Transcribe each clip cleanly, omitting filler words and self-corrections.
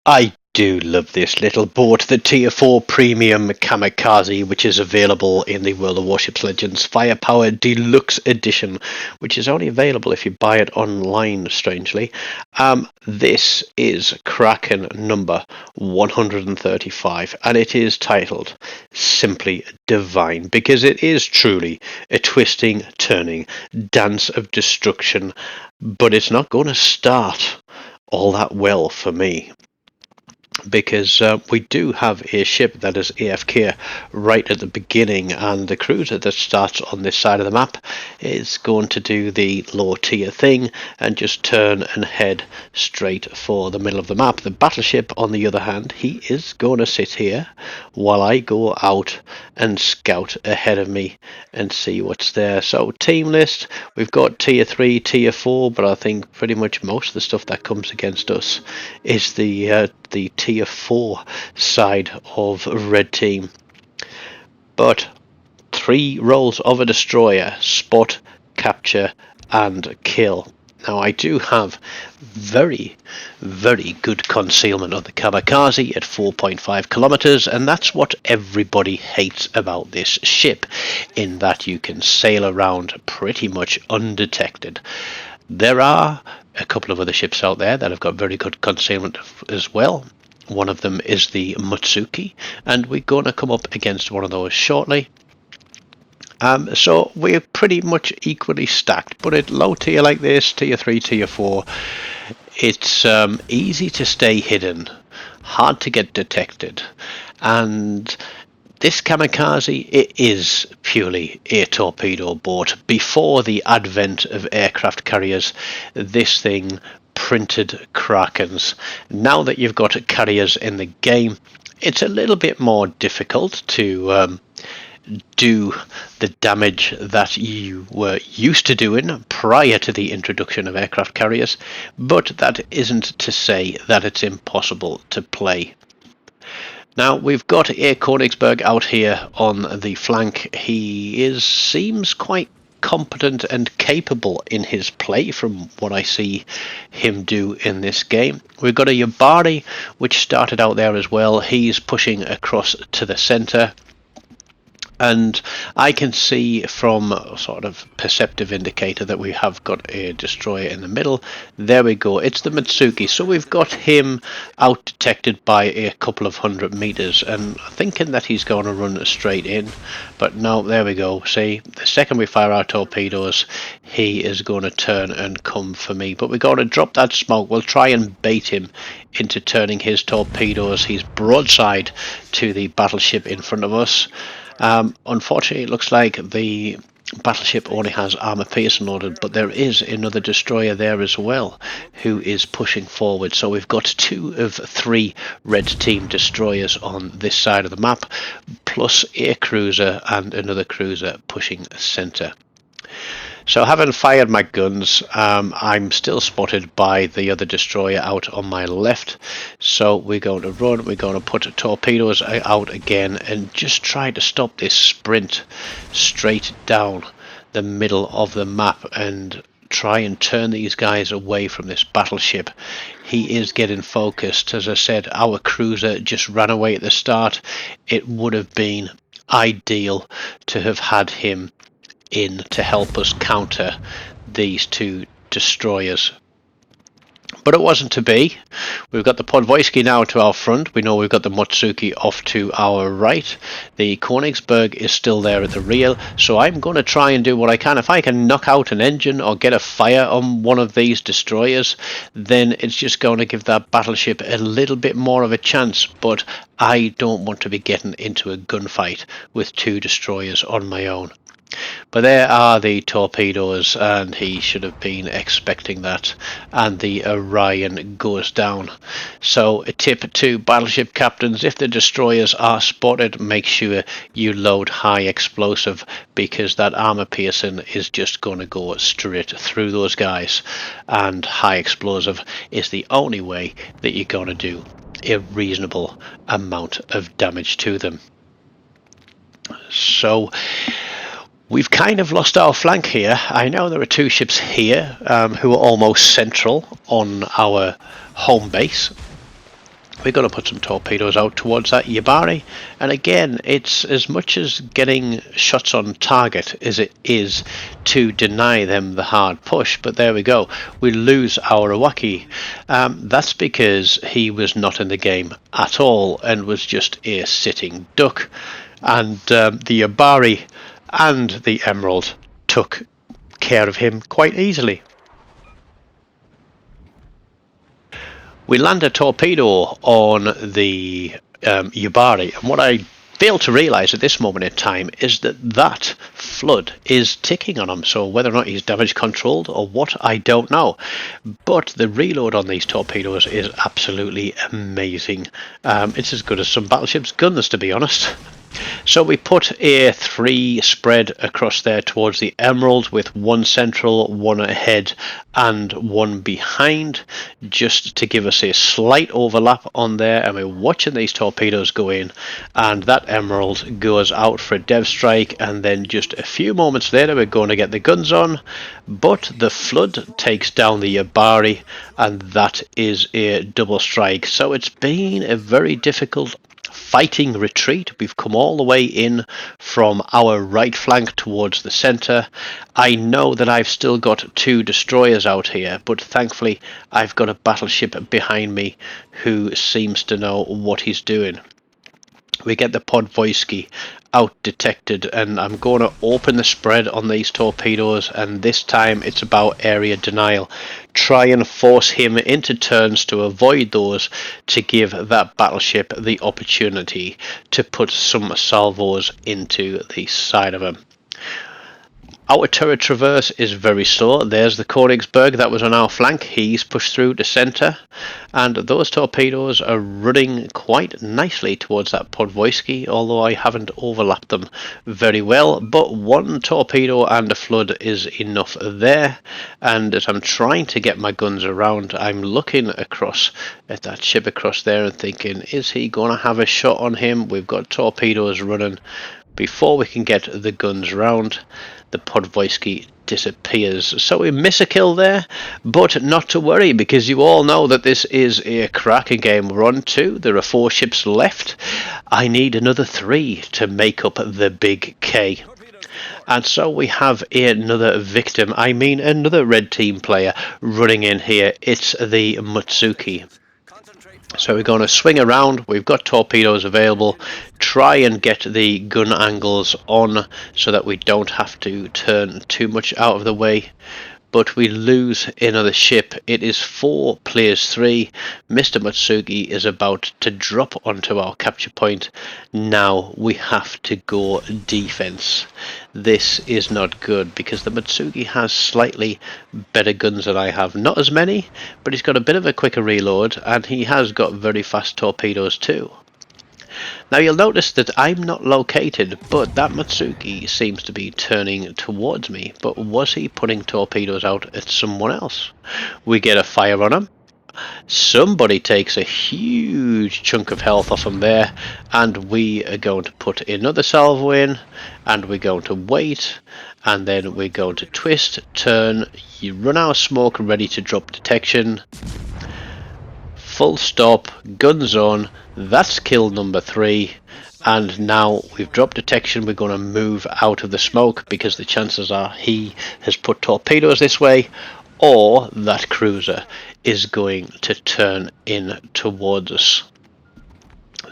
I do love this little boat, the Tier 4 Premium Kamikaze, which is available in the World of Warships Legends Firepower Deluxe Edition, which is only available if you buy it online, strangely. This is Kraken number 135, and it is titled Simply Divine, because it is truly a twisting, turning dance of destruction, but it's not going to start all that well for me, because we do have a ship that is AFK right at the beginning, and the cruiser that starts on this side of the map is going to do the low tier thing and just turn and head straight for the middle of the map. The battleship, on the other hand, he is going to sit here while I go out and scout ahead of me and see what's there. So team list, we've got tier 3, tier 4, but I think pretty much most of the stuff that comes against us is the tier 4 side of red team. But 3 roles of a destroyer: spot, capture and kill. Now I do have very good concealment of the Kamikaze at 4.5 kilometers, and that's what everybody hates about this ship, in that you can sail around pretty much undetected. There are a couple of other ships out there that have got very good concealment as well. One of them is the Mutsuki, and we're going to come up against one of those shortly. So we're pretty much equally stacked, but at low tier like this, tier 3, tier 4, it's easy to stay hidden, hard to get detected, and this Kamikaze, it is purely a torpedo boat. Before the advent of aircraft carriers, this thing printed Krakens. Now that you've got carriers in the game, it's a little bit more difficult to do the damage that you were used to doing prior to the introduction of aircraft carriers, but that isn't to say that it's impossible to play. Now we've got a Königsberg out here on the flank. He seems quite competent and capable in his play from what I see him do in this game. We've got a Yabari which started out there as well. He's pushing across to the center, and I can see from a sort of perceptive indicator that we have got a destroyer in the middle. There we go, it's the Mitsuki. So we've got him out detected by a couple of 100 meters, and thinking that he's going to run straight in, but no, there we go. See, the second we fire our torpedoes, he is going to turn and come for me, but we're going to drop that smoke. We'll try and bait him into turning his torpedoes. He's broadside to the battleship in front of us. Unfortunately, it looks like the battleship only has armor piercing loaded, but there is another destroyer there as well who is pushing forward. So we've got 2 of 3 red team destroyers on this side of the map, plus a cruiser and another cruiser pushing center. So having fired my guns, I'm still spotted by the other destroyer out on my left. So we're going to run, we're going to put torpedoes out again and just try to stop this sprint straight down the middle of the map and try and turn these guys away from this battleship. He is getting focused. As I said, our cruiser just ran away at the start. It would have been ideal to have had him in to help us counter these 2 destroyers, but it wasn't to be. We've got the Podvoisky now to our front. We know we've got the Mutsuki off to our right. The Königsberg is still there at the rear, so I'm going to try and do what I can. If I can knock out an engine or get a fire on one of these destroyers, then it's just going to give that battleship a little bit more of a chance, but I don't want to be getting into a gunfight with 2 destroyers on my own. But there are the torpedoes, and he should have been expecting that, and the Orion goes down. So a tip to battleship captains: if the destroyers are spotted, make sure you load high explosive, because that armor piercing is just going to go straight through those guys, and high explosive is the only way that you're going to do a reasonable amount of damage to them. So we've kind of lost our flank here. I know there are 2 ships here who are almost central on our home base, we're going to put some torpedoes out towards that Yabari, and again, it's as much as getting shots on target as it is to deny them the hard push. But there we go, we lose our Awaki. That's because he was not in the game at all and was just a sitting duck, and the Yabari and the Emerald took care of him quite easily. We land a torpedo on the Yabari, and what I fail to realise at this moment in time is that that flood is ticking on him. So whether or not he's damage controlled or what, I don't know. But the reload on these torpedoes is absolutely amazing. It's as good as some battleships' guns, to be honest. So we put a 3 spread across there towards the Emerald, with 1 central, 1 ahead and 1 behind, just to give us a slight overlap on there. And we're watching these torpedoes go in, and that Emerald goes out for a dev strike, and then just a few moments later we're going to get the guns on, but the flood takes down the Yabari, and that is a double strike. So it's been a very difficult fighting retreat. We've come all the way in from our right flank towards the centre. I know that I've still got 2 destroyers out here, but thankfully I've got a battleship behind me who seems to know what he's doing. We get the Podvoisky out detected, and I'm going to open the spread on these torpedoes, and this time it's about area denial. Try and force him into turns to avoid those, to give that battleship the opportunity to put some salvos into the side of him. Our turret traverse is very slow. There's the Königsberg that was on our flank. He's pushed through to centre, and those torpedoes are running quite nicely towards that Podvoisky, although I haven't overlapped them very well. But 1 torpedo and a flood is enough there, and as I'm trying to get my guns around, I'm looking across at that ship across there and thinking, is he going to have a shot on him? We've got torpedoes running. Before we can get the guns round, the Podvoisky disappears. So we miss a kill there, but not to worry, because you all know that this is a Kraken game. We're on 2. There are 4 ships left. I need another 3 to make up the big K. And so we have another victim, I mean another red team player running in here. It's the Mutsuki. So we're going to swing around. We've got torpedoes available. Try and get the gun angles on so that we don't have to turn too much out of the way. But we lose another ship. It is 4 players 3. Mr. Mutsuki is about to drop onto our capture point. Now we have to go defense. This is not good, because the Mutsuki has slightly better guns than I have. Not as many, but he's got a bit of a quicker reload, and he has got very fast torpedoes too. Now you'll notice that I'm not located, but that Mutsuki seems to be turning towards me. But was he putting torpedoes out at someone else? We get a fire on him. Somebody takes a huge chunk of health off him there, and we are going to put another salvo in, and we're going to wait, and then we're going to twist, turn, you run our smoke ready to drop detection. Full stop, guns on. That's kill number 3, and now we've dropped detection. We're going to move out of the smoke, because the chances are he has put torpedoes this way, or that cruiser is going to turn in towards us.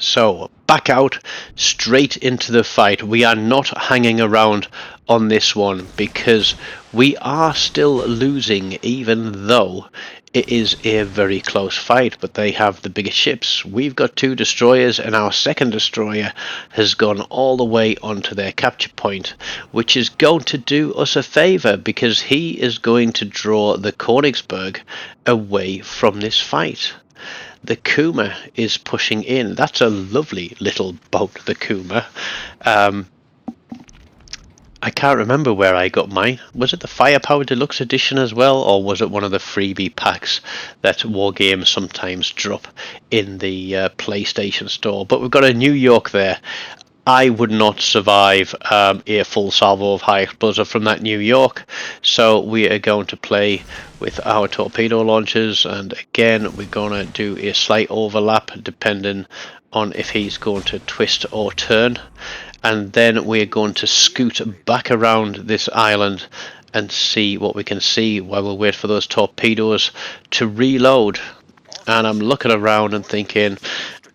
So back out, straight into the fight. We are not hanging around on this one, because we are still losing, even though it is a very close fight. But they have the bigger ships. We've got 2 destroyers, and our second destroyer has gone all the way onto their capture point, which is going to do us a favour, because he is going to draw the Königsberg away from this fight. The Kuma is pushing in. That's a lovely little boat, the Kuma. I can't remember where I got mine. Was it the Firepower Deluxe Edition as well, or was it one of the freebie packs that War Games sometimes drop in the PlayStation Store? But we've got a New York there. I would not survive a full salvo of high explosive from that New York, so we are going to play with our torpedo launchers, and again we're going to do a slight overlap depending on if he's going to twist or turn, and then we're going to scoot back around this island and see what we can see while we wait for those torpedoes to reload. And I'm looking around and thinking,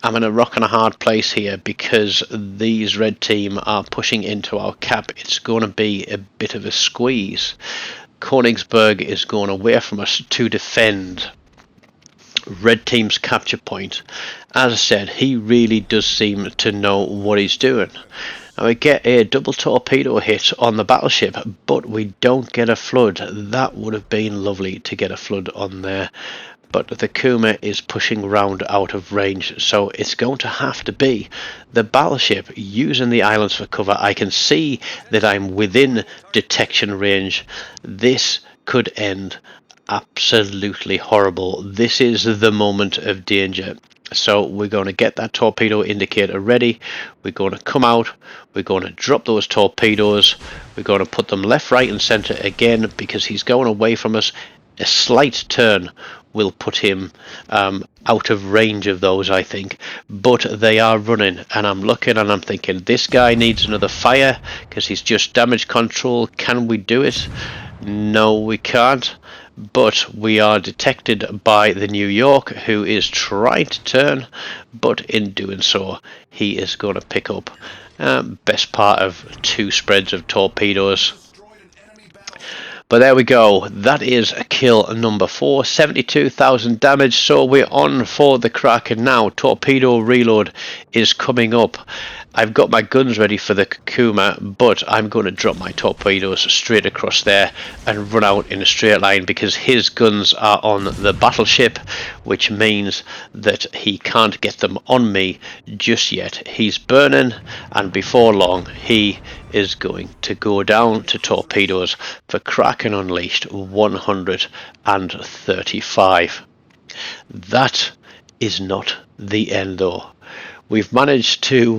I'm in a rock and a hard place here because these red team are pushing into our cap. It's going to be a bit of a squeeze. Königsberg is going away from us to defend red team's capture point. As I said, he really does seem to know what he's doing. Now we get a double torpedo hit on the battleship, but we don't get a flood. That would have been lovely to get a flood on there. But the Kuma is pushing round out of range, so it's going to have to be the battleship using the islands for cover. I can see that I'm within detection range. This could end absolutely horrible. This is the moment of danger. So we're going to get that torpedo indicator ready. We're going to come out. We're going to drop those torpedoes. We're going to put them left, right and centre again because he's going away from us. A slight turn will put him out of range of those, I think, but they are running, and I'm looking and I'm thinking this guy needs another fire because he's just damage control. Can we do it? No, we can't, but we are detected by the New York, who is trying to turn, but in doing so he is going to pick up best part of 2 spreads of torpedoes. But there we go, that is kill number 4, 72,000 damage, so we're on for the Kraken now. Torpedo reload is coming up. I've got my guns ready for the Kuma, but I'm going to drop my torpedoes straight across there and run out in a straight line because his guns are on the battleship, which means that he can't get them on me just yet. He's burning, and before long he is going to go down to torpedoes for Kraken Unleashed 135. That is not the end though. We've managed to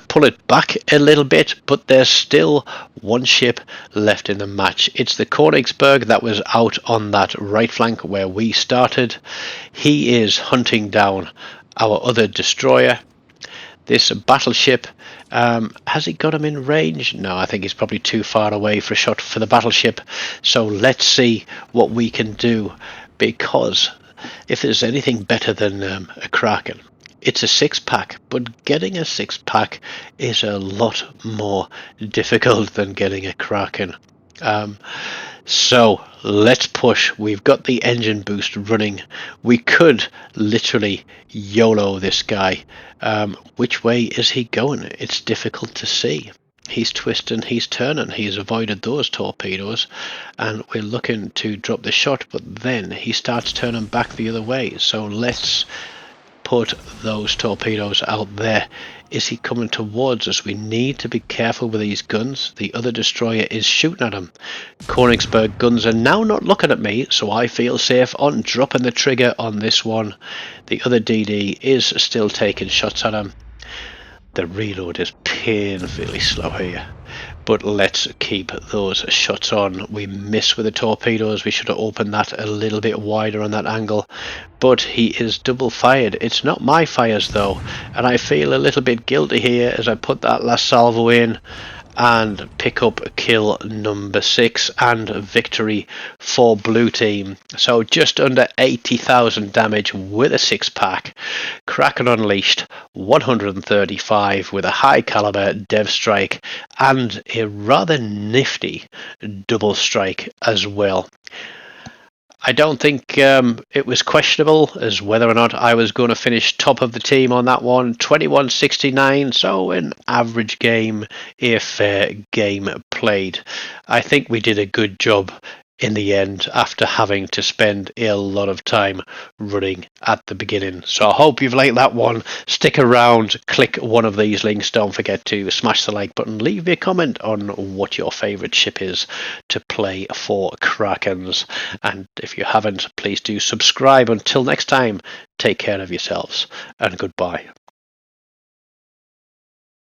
pull it back a little bit, but there's still one ship left in the match. It's the Königsberg that was out on that right flank where we started. He is hunting down our other destroyer. This battleship, has he got him in range? No, I think he's probably too far away for a shot for the battleship. So let's see what we can do, because if there's anything better than a Kraken, it's a 6-pack, but getting a 6-pack is a lot more difficult than getting a Kraken. So let's push. We've got the engine boost running. We could literally YOLO this guy. Which way is he going? It's difficult to see. He's twisting, he's turning, he's avoided those torpedoes, and we're looking to drop the shot, but then he starts turning back the other way. So let's put those torpedoes out there. Is he coming towards us? We need to be careful with these guns. The other destroyer is shooting at him. Königsberg guns are now not looking at me, so I feel safe on dropping the trigger on this one. The other DD is still taking shots at him. The reload is painfully slow here, but let's keep those shots on. We miss with the torpedoes. We should have opened that a little bit wider on that angle, but he is double fired. It's not my fires though, and I feel a little bit guilty here as I put that last salvo in and pick up kill number 6 and victory for blue team. So just under 80,000 damage with a 6-pack. Kraken Unleashed 135 with a high caliber dev strike and a rather nifty double strike as well. I don't think it was questionable as whether or not I was going to finish top of the team on that one. 2169, so an average game, a fair game played. I think we did a good job in the end after having to spend a lot of time running at the beginning. So I hope you've liked that one. Stick around, click one of these links. Don't forget to smash the like button. Leave me a comment on what your favourite ship is to play for Krakens. And if you haven't, please do subscribe. Until next time, take care of yourselves and goodbye.